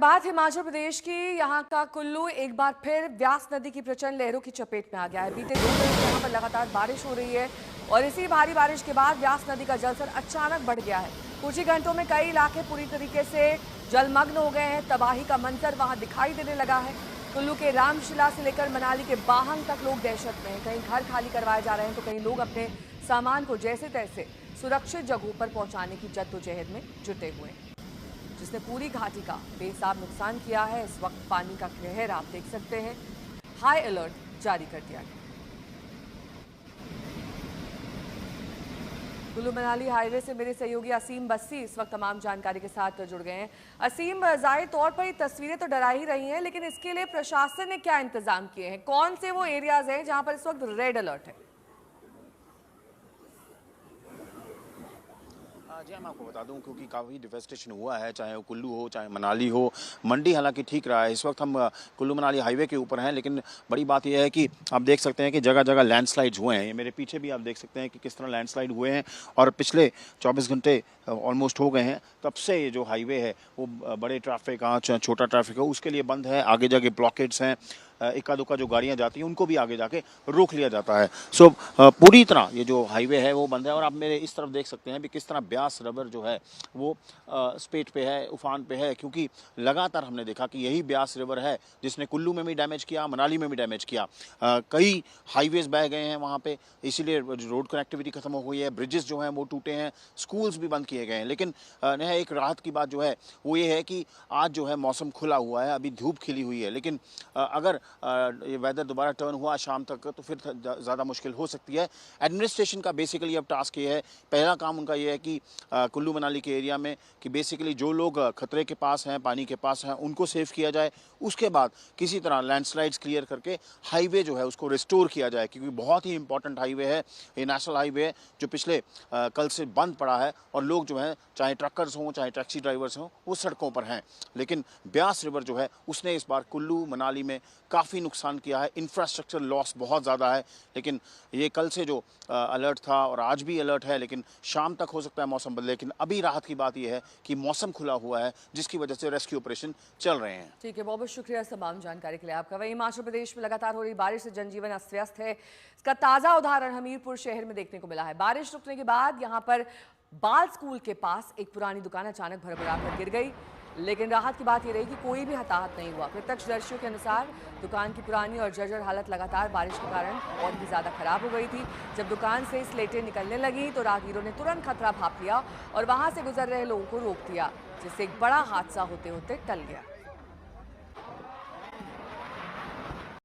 बात हिमाचल प्रदेश की। यहाँ का कुल्लू एक बार फिर व्यास नदी की प्रचंड लहरों की चपेट में आ गया है। बीते 2 दिन से यहाँ पर लगातार बारिश हो रही है और इसी भारी बारिश के बाद व्यास नदी का जलस्तर अचानक बढ़ गया है। कुछ ही घंटों में कई इलाके पूरी तरीके से जलमग्न हो गए हैं। तबाही का मंजर वहां दिखाई देने लगा है। कुल्लू के रामशिला से लेकर मनाली के बाहंग तक लोग दहशत में हैं। कहीं घर खाली करवाए जा रहे हैं तो कहीं लोग अपने सामान को जैसे तैसे सुरक्षित जगहों पर पहुंचाने की जद्दोजहद में जुटे हुए हैं, जिसने पूरी घाटी का बेहिसाब नुकसान किया है। इस वक्त पानी का कहर आप देख सकते हैं। हाई अलर्ट जारी कर दिया गया। कुल्लू मनाली हाईवे से मेरे सहयोगी असीम बस्सी इस वक्त तमाम जानकारी के साथ जुड़ गए हैं। असीम, जाहिर तौर पर ये तस्वीरें तो डरा ही रही हैं, लेकिन इसके लिए प्रशासन ने क्या इंतजाम किए हैं? कौन से वो एरियाज हैं जहां पर इस वक्त रेड अलर्ट है? जी मैं आपको बता दूं, क्योंकि काफ़ी डिवेस्टेशन हुआ है, चाहे वो कुल्लू हो चाहे मनाली हो। मंडी हालांकि ठीक रहा है। इस वक्त हम कुल्लू मनाली हाईवे के ऊपर हैं, लेकिन बड़ी बात यह है कि आप देख सकते हैं कि जगह जगह लैंडस्लाइड्स हुए हैं। ये मेरे पीछे भी आप देख सकते हैं कि किस तरह लैंडस्लाइड हुए हैं और पिछले 24 घंटे ऑलमोस्ट हो गए हैं तब से ये जो हाईवे है वो बड़े ट्रैफिक छोटा ट्रैफिक है उसके लिए बंद है। आगे जाके ब्लॉकेड्स हैं, इक्का दुक्का जो गाड़ियां जाती हैं उनको भी आगे जाके रोक लिया जाता है। सो पूरी तरह ये जो हाईवे है वो बंद है। और आप मेरे इस तरफ देख सकते हैं भी किस तरह ब्यास रिवर जो है वो स्पेट पे है, उफान पे है, क्योंकि लगातार हमने देखा कि यही ब्यास रिवर है जिसने कुल्लू में भी डैमेज किया, मनाली में भी डैमेज किया। कई हाईवेज बह गए हैं वहाँ पे, इसीलिए रोड कनेक्टिविटी खत्म हो गई है, ब्रिजेस जो हैं वो टूटे हैं, स्कूल्स भी बंद किए गए हैं। लेकिन एक राहत की बात जो है वो ये है कि आज जो है मौसम खुला हुआ है, अभी धूप खिली हुई है। लेकिन अगर ये वेदर दोबारा टर्न हुआ शाम तक तो फिर ज़्यादा मुश्किल हो सकती है। एडमिनिस्ट्रेशन का बेसिकली अब टास्क ये है, पहला काम उनका ये है कि कुल्लू मनाली के एरिया में कि बेसिकली जो लोग खतरे के पास हैं, पानी के पास हैं, उनको सेव किया जाए। उसके बाद किसी तरह लैंडस्लाइड्स क्लियर करके हाईवे जो है उसको रिस्टोर किया जाए, क्योंकि बहुत ही इंपॉर्टेंट हाईवे है ये, नेशनल हाईवे है जो पिछले कल से बंद पड़ा है और लोग जो हैं चाहे ट्रकर्स हों चाहे टैक्सी ड्राइवर्स हों वो सड़कों पर हैं। लेकिन ब्यास रिवर जो है उसने इस बार कुल्लू मनाली में काफ़ी नुकसान किया है। इंफ्रास्ट्रक्चर लॉस बहुत ज़्यादा है। लेकिन ये कल से जो अलर्ट था और आज भी अलर्ट है, लेकिन शाम तक हो सकता है मौसम बदले। लेकिन अभी राहत की बात यह है कि मौसम खुला हुआ है जिसकी वजह से रेस्क्यू ऑपरेशन चल रहे हैं। ठीक है, बहुत बहुत शुक्रिया तमाम जानकारी के लिए आपका। वहीं हिमाचल प्रदेश में लगातार हो रही बारिश से जनजीवन अस्त व्यस्त है। इसका ताज़ा उदाहरण हमीरपुर शहर में देखने को मिला है। बारिश रुकने के बाद यहाँ पर बाल स्कूल के पास एक पुरानी दुकान अचानक भरभरा कर गिर गई, लेकिन राहत की बात यह रही कि कोई भी हताहत नहीं हुआ। प्रत्यक्षदर्शियों के अनुसार दुकान की पुरानी और जर्जर हालत लगातार बारिश के कारण और भी ज़्यादा खराब हो गई थी। जब दुकान से स्लेटें निकलने लगी तो राहगीरों ने तुरंत खतरा भांप लिया और वहां से गुजर रहे लोगों को रोक दिया, जिससे एक बड़ा हादसा होते होते टल गया।